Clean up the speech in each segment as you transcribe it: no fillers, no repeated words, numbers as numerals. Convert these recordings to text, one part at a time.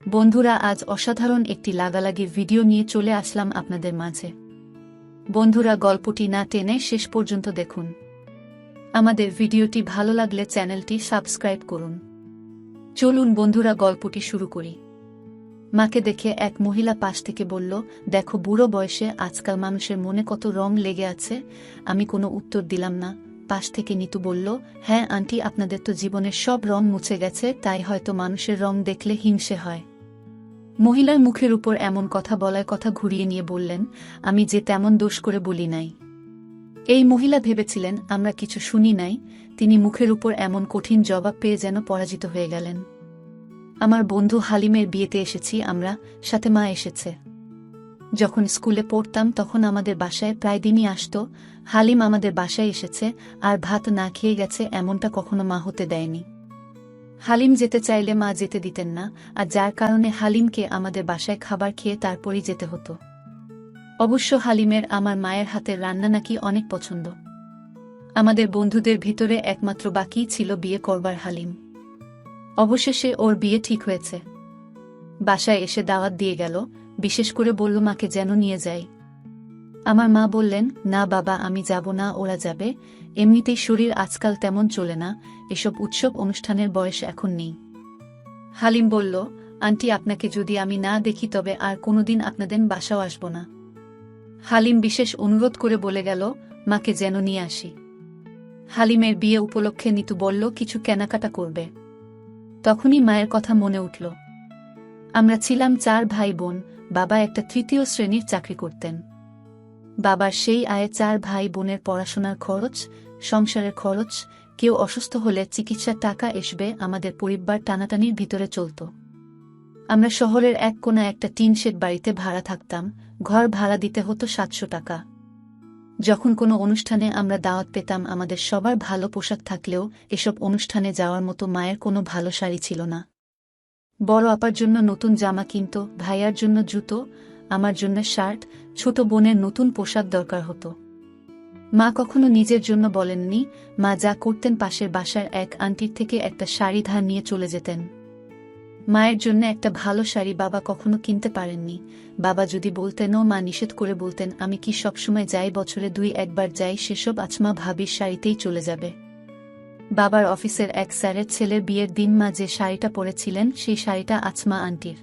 বন্ধুরা, আজ অসাধারণ একটি লাগালাগির ভিডিও নিয়ে চলে আসলাম আপনাদের মাঝে। বন্ধুরা, গল্পটি না টেনে শেষ পর্যন্ত দেখুন। আমাদের ভিডিওটি ভালো লাগলে চ্যানেলটি সাবস্ক্রাইব করুন। চলুন বন্ধুরা, গল্পটি শুরু করি। মাকে দেখে এক মহিলা পাশ থেকে বলল, দেখো বুড়ো বয়সে আজকাল মানুষের মনে কত রং লেগে আছে। আমি কোনো উত্তর দিলাম না। পাশ থেকে নিতু বলল, হ্যাঁ আন্টি, আপনাদের তো জীবনের সব রং মুছে গেছে, তাই হয়তো মানুষের রং দেখলে হিংসে হয়। মহিলার মুখের উপর এমন কথা বলায় কথা ঘুরিয়ে নিয়ে বললেন, আমি যে তেমন দোষ করে বলি নাই। এই মহিলা ভেবেছিলেন আমরা কিছু শুনি নাই। তিনি মুখের উপর এমন কঠিন জবাব পেয়ে যেন পরাজিত হয়ে গেলেন। আমার বন্ধু হালিমের বিয়েতে এসেছি আমরা, সাথে মা এসেছে। যখন স্কুলে পড়তাম তখন আমাদের বাসায় প্রায় দিনই আসত। হালিম আমাদের বাসায় এসেছে, আর ভাত না খেয়ে গেছে এমনটা কখনো মা হতে দেয়নি। হালিম যেতে চাইলে মা যেতে দিতেন না, আর যার কারণে হালিমকে আমাদের বাসায় খাবার খেয়ে তারপরই যেতে হতো। অবশ্য হালিমের আমার মায়ের হাতের রান্না নাকি অনেক পছন্দ। আমাদের বন্ধুদের ভিতরে একমাত্র বাকি ছিল বিয়ে করবার হালিম। অবশেষে ওর বিয়ে ঠিক হয়েছে। বাসায় এসে দাওয়াত দিয়ে গেল, বিশেষ করে বলল মাকে যেন নিয়ে যাই। আমার মা বললেন, না বাবা, আমি যাব না, ওরা যাবে। এমনিতেই শরীর আজকাল তেমন চলে না, এসব উৎসব অনুষ্ঠানের বয়স এখন নেই। হালিম বলল, আন্টি, আপনাকে যদি আমি না দেখি তবে আর কোনোদিন আপনাদের বাসাও আসব না। হালিম বিশেষ অনুরোধ করে বলে গেল, মাকে যেন নিয়ে আসি। হালিমের বিয়ে উপলক্ষে নিতু বলল কিছু কেনাকাটা করবে। তখনই মায়ের কথা মনে উঠল। আমরা ছিলাম 4 ভাই বোন। বাবা একটা 3য় শ্রেণীর চাকরি করতেন। বাবার সেই আয়ে 4 ভাই বোনের পড়াশোনার খরচ, সংসারের খরচ, কেউ অসুস্থ হলে চিকিৎসার টাকা আসবে, আমাদের পরিবার টানাটানির ভিতরে চলত। আমরা শহরের এক কোণা একটা টিন শেড বাড়িতে ভাড়া থাকতাম। ঘর ভাড়া দিতে হতো 700 টাকা। যখন কোনো অনুষ্ঠানে আমরা দাওয়াত পেতাম, আমাদের সবার ভালো পোশাক থাকলেও এসব অনুষ্ঠানে যাওয়ার মতো মায়ের কোনো ভালো শাড়ি ছিল না। বড় আপার জন্য নতুন জামা কিনত, ভাইয়ার জন্য জুতো, আমার জন্য শার্ট, ছোট বোনের নতুন পোশাক দরকার হতো। মা কখনো নিজের জন্য বলেননি। মা যা করতেন, পাশের বাসার এক আন্টির থেকে একটা শাড়ি ধার নিয়ে চলে যেতেন। মায়ের জন্য একটা ভালো শাড়ি বাবা কখনো কিনতে পারেননি। বাবা যদি বলতেনও মা নিষেধ করে বলতেন, আমি কি সবসময় যাই, বছরে 2-1 বার যাই, সেসব আচমা ভাবির শাড়িতেই চলে যাবে। বাবার অফিসের এক স্যারের ছেলের বিয়ের দিন মা যে শাড়িটা পরেছিলেন, সেই শাড়িটা আচমা আন্টির।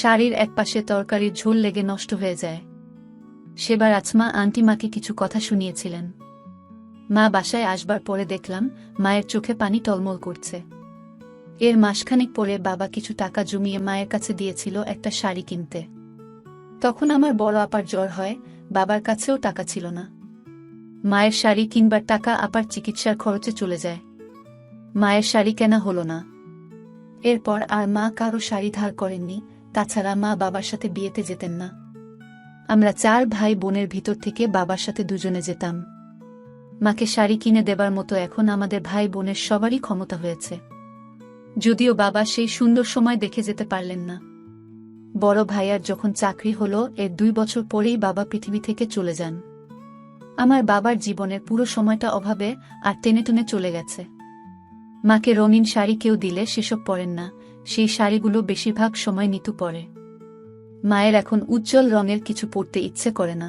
শাড়ির একপাশে তরকারির ঝোল লেগে নষ্ট হয়ে যায়। সেবার আচমা আন্টি মাকে কিছু কথা শুনিয়েছিলেন। মা বাসায় আসবার পরে দেখলাম মায়ের চোখে পানি টলমল করছে। এর মাসখানেক পরে বাবা কিছু টাকা জমিয়ে মায়ের কাছে দিয়েছিল একটা শাড়ি কিনতে। তখন আমার বড় আপার জ্বর হয়, বাবার কাছেও টাকা ছিল না। মায়ের শাড়ি কিনবার টাকা আপার চিকিৎসার খরচে চলে যায়। মায়ের শাড়ি কেনা হলো না। এরপর আর মা কারো শাড়ি ধার করেননি। তাছাড়া মা বাবার সাথে বিয়েতে যেতেন না। আমরা 4 ভাই বোনের ভিতর থেকে বাবার সাথে দুজনে যেতাম। মাকে শাড়ি কিনে দেবার মতো এখন আমাদের ভাই বোনের সবারই ক্ষমতা হয়েছে। যদিও বাবা সেই সুন্দর সময় দেখে যেতে পারলেন না। বড় ভাইয়ার যখন চাকরি হলো, এর 2 বছর পরেই বাবা পৃথিবী থেকে চলে যান। আমার বাবার জীবনের পুরো সময়টা অভাবে আর টেনে টেনে চলে গেছে। মাকে রঙিন শাড়ি কেউ দিলে সেসব পরেন না, সেই শাড়িগুলো বেশিরভাগ সময় নিতু পরে। মায়ের এখন উজ্জ্বল রঙের কিছু পরতে ইচ্ছে করে না।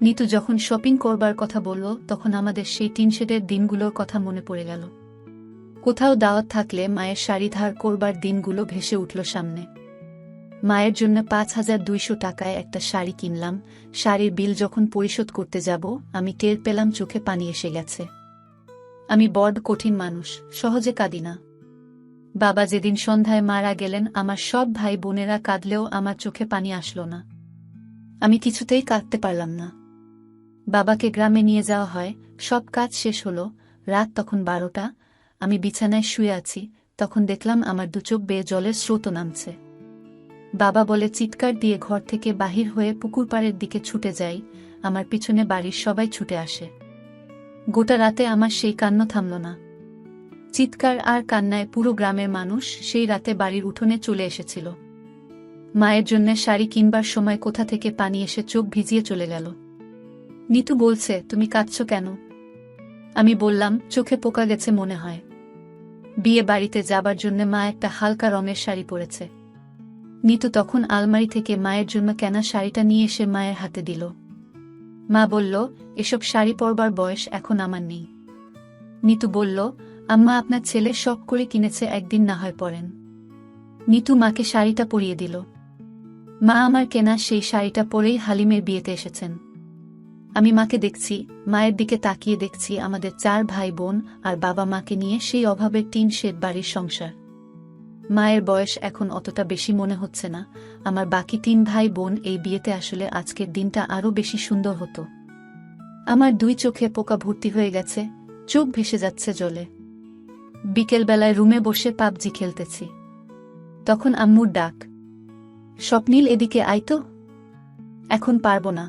নিতু যখন শপিং করবার কথা বলল, তখন আমাদের সেই টিনশেডের দিনগুলোর কথা মনে পড়ে গেল। কোথাও দাওয়াত থাকলে মায়ের শাড়ি ধার করবার দিনগুলো ভেসে উঠল সামনে। মায়ের জন্য 5200 টাকায় একটা শাড়ি কিনলাম। শাড়ির বিল যখন পরিশোধ করতে যাব, আমি টের পেলাম চোখে পানি এসে গেছে। আমি বড় কঠিন মানুষ, সহজে কাঁদি না। বাবা যেদিন সন্ধ্যায় মারা গেলেন, আমার সব ভাই বোনেরা কাঁদলেও আমার চোখে পানি আসলো না। আমি কিছুতেই কাঁদতে পারলাম না। বাবাকে গ্রামে নিয়ে যাওয়া হয়, সব কাজ শেষ হলো। রাত তখন 12টা। আমি বিছানায় শুয়ে আছি, তখন দেখলাম আমার 2 চোখ বেয়ে জলের স্রোত নামছে। বাবা বলে চিৎকার দিয়ে ঘর থেকে বাহির হয়ে পুকুর পাড়ের দিকে ছুটে যাই। আমার পিছনে বাড়ির সবাই ছুটে আসে। গোটা রাতে আমার সেই কান্না থামল না। চিৎকার আর কান্নায় পুরো গ্রামের মানুষ সেই রাতে বাড়ির উঠোনে চলে এসেছিল। মায়ের জন্য শাড়ি কিনবার সময় কোথা থেকে পানি এসে চোখ ভিজিয়ে চলে গেল। নিতু বলছে, তুমি কাঁদছো কেন? আমি বললাম, চোখে পোকা গেছে মনে হয়। বিয়ে বাড়িতে যাবার জন্য মা একটা হালকা রঙের শাড়ি পরেছে। নিতু তখন আলমারি থেকে মায়ের জন্য কেনা শাড়িটা নিয়ে এসে মায়ের হাতে দিল। মা বলল, এসব শাড়ি পরবার বয়স এখন আমার নেই। নিতু বলল, আম্মা আপনার ছেলে শখ করে কিনেছে, একদিন না হয় পরেন। নিতু মাকে শাড়িটা পরিয়ে দিল। মা আমার কেনা সেই শাড়িটা পরেই হালিমের বিয়েতে এসেছেন। আমি মাকে দেখছি, মায়ের দিকে তাকিয়ে দেখছি আমাদের 4 ভাই বোন আর বাবা মাকে নিয়ে সেই অভাবের টিন শেড বাড়ির সংসার। মায়ের বয়স এখন অতটা বেশি মনে হচ্ছে না। আমার বাকি 3 ভাই বোন এই বিয়েতে আসলে আজকের দিনটা আরো বেশি সুন্দর হতো। আমার 2 চোখে পোকা ভর্তি হয়ে গেছে, চোখ ভেসে যাচ্ছে জলে। বিকেলবেলায় রুমে বসে পাবজি খেলতেছি। তখন আম্মুর ডাক, স্বপ্নিল এদিকে আয় তো। এখন পারবো না,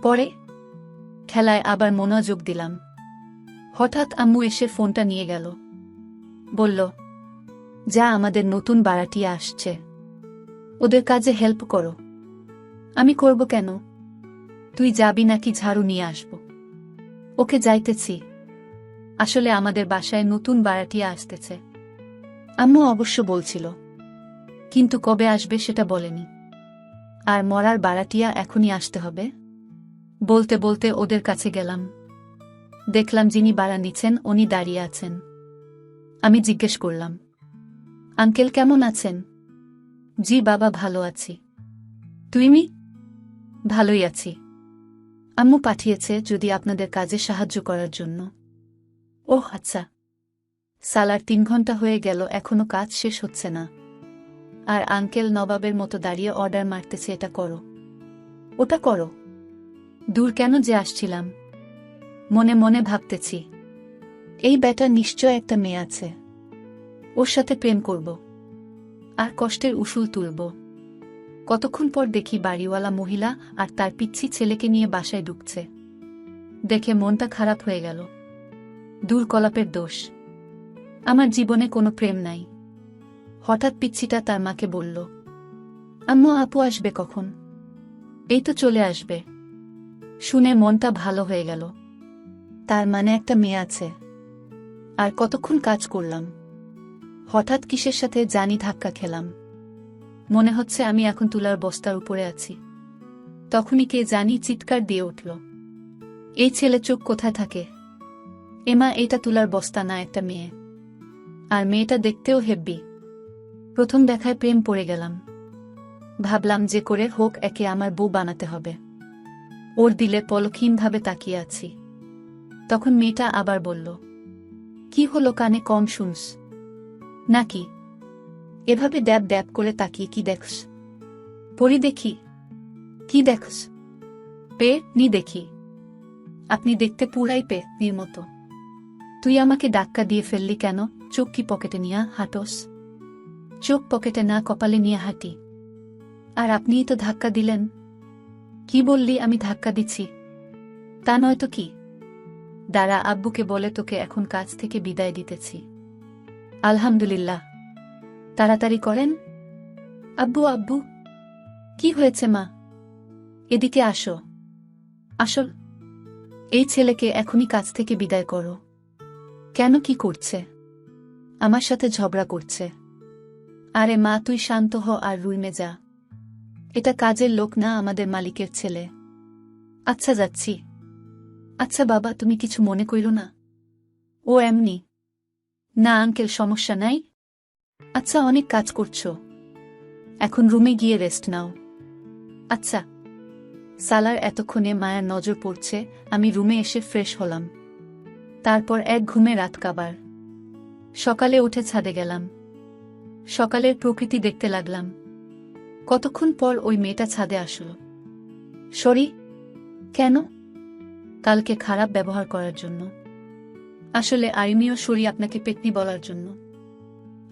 পরে। খেলায় আবার মনোযোগ দিলাম। হঠাৎ আম্মু এসে ফোনটা নিয়ে গেল। বলল, যা, আমাদের নতুন বাড়াটিয়া আসছে, ওদের কাজে হেল্প করো। আমি করব কেন? তুই যাবি নাকি ঝাড়ু নিয়ে আসব? ওকে, যাইতেছি। আসলে আমাদের বাসায় নতুন বাড়াটিয়া আসতেছে। আম্মু অবশ্য বলছিল, কিন্তু কবে আসবে সেটা বলেনি। আর মরার বাড়াটিয়া এখনই আসতে হবে? বলতে বলতে ওদের কাছে গেলাম। দেখলাম যিনি বাড়া নিচ্ছেন উনি দাঁড়িয়ে আছেন। আমি জিজ্ঞেস করলাম, আঙ্কেল কেমন আছেন? জি বাবা, ভালো আছি। তুমি? ভালোই আছি। আম্মু পাঠিয়েছে যদি আপনাদের কাজে সাহায্য করার জন্য। ওহ আচ্ছা। সালার 3 ঘন্টা হয়ে গেল, এখনো কাজ শেষ হচ্ছে না। আর আঙ্কেল নবাবের মতো দাঁড়িয়ে অর্ডার মারতেছে, এটা করো, ওটা করো। দূর কেন যে আসছিলাম। মনে মনে ভাবতেছি, এই ব্যাটা নিশ্চয় একটা মেয়ে আছে, ওর সাথে প্রেম করব আর কষ্টের উসুল তুলব। কতক্ষণ পর দেখি বাড়িওয়ালা মহিলা আর তার পিচ্ছি ছেলেকে নিয়ে বাসায় ঢুকছে। দেখে মনটা খারাপ হয়ে গেল। দূর, কলাপের দোষ। আমার জীবনে কোনো প্রেম নাই। হঠাৎ পিচ্ছিটা তার মাকে বলল, আম্মু আপু আসবে কখন? এই তো চলে আসবে। শুনে মনটা ভালো হয়ে গেল। তার মানে একটা মেয়ে আছে। আর কতক্ষণ কাজ করলাম, হঠাৎ কিসের সাথে জানি ধাক্কা খেলাম। মনে হচ্ছে আমি এখন তুলার বস্তার উপরে আছি। তখনই কে জানি চিৎকার দিয়ে উঠল, এই ছেলে চোখ কোথায় থাকে? এমা, এটা তুলার বস্তা না, একটা মেয়ে। আর মেয়েটা দেখতেও হেব্বি। প্রথম দেখায় প্রেম পড়ে গেলাম। ভাবলাম যে করে হোক একে আমার বউ বানাতে হবে। ওর দিলে পলকহীনভাবে তাকিয়ে আছি। তখন মেয়েটা আবার বলল, কি হলো, কানে কম শুনস নাকি? এভাবে ড্যাব ড্যাব করে তাকিয়ে কি দেখস? পড়ি দেখি। কি দেখস? পে নি দেখি। আপনি দেখতে পুরাই পে নির মতো। তুই আমাকে ধাক্কা দিয়ে ফেললি কেন? চোখ কি পকেটে নিয়ে হাঁটোস? চোখ পকেটে না, কপালে নিয়ে হাঁটি। আর আপনিই তো ধাক্কা দিলেন। কি বললি আমি ধাক্কা দিচ্ছি? তা নয় তো কি। দাঁড়া, আব্বুকে বলে তোকে এখন কাজ থেকে বিদায় দিতেছি। আলহামদুলিল্লাহ। তাড়াতাড়ি করেন। আব্বু আব্বু। কি হয়েছে মা? এদিকে আসো। আসল এই ছেলেকে এখনই কাজ থেকে বিদায় করো। কেন, কি করছে? আমার সাথে ঝগড়া করছে। আরে মা, তুই শান্ত হ আর রুমে যা। এটা কাজের লোক না, আমাদের মালিকের ছেলে। আচ্ছা, যাচ্ছি। আচ্ছা বাবা, তুমি কিছু মনে কইরো না। ও এমনি। না আঙ্কেল, সমস্যা নাই। আচ্ছা, অনেক কাজ করছো, এখন রুমে গিয়ে রেস্ট নাও। আচ্ছা। সালার এতক্ষণে মায়ের নজর পড়ছে, আমি রুমে এসে ফ্রেশ হলাম। তারপর এক ঘুমে রাত কাবার। সকালে উঠে ছাদে গেলাম। সকালের প্রকৃতি দেখতে লাগলাম। কতক্ষণ পর ওই মেয়েটা ছাদে আসলো। সরি। কেন? কালকে খারাপ ব্যবহার করার জন্য। আসলে আমিও সরি আপনাকে পেতনি বলার জন্য।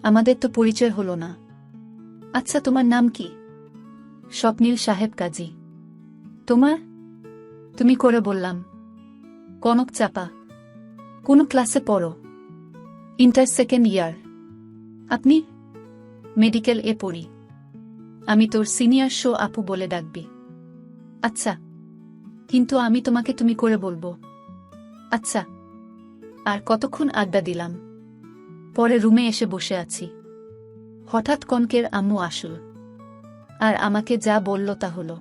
আমাদের তো পরিচয় হলো না। আচ্ছা, তোমার নাম কি? স্বপ্নিল সাহেব কাজী। তোমার? তুমি করে বললাম। কনক চাপা। কোন ক্লাসে পড়ো? Inter second year. আপনি? মেডিকেল এ পড়ি। আমি তোর সিনিয়র, শো আপু বলে ডাকবি। আচ্ছা, কিন্তু আমি তোমাকে তুমি করে বলবো। আচ্ছা। আর কতক্ষণ আড্ডা দিলাম। পরে রুমে এসে বসে আছি, হঠাৎ কনকের আম্মু আসল, আর আমাকে যা বলল তা হলো।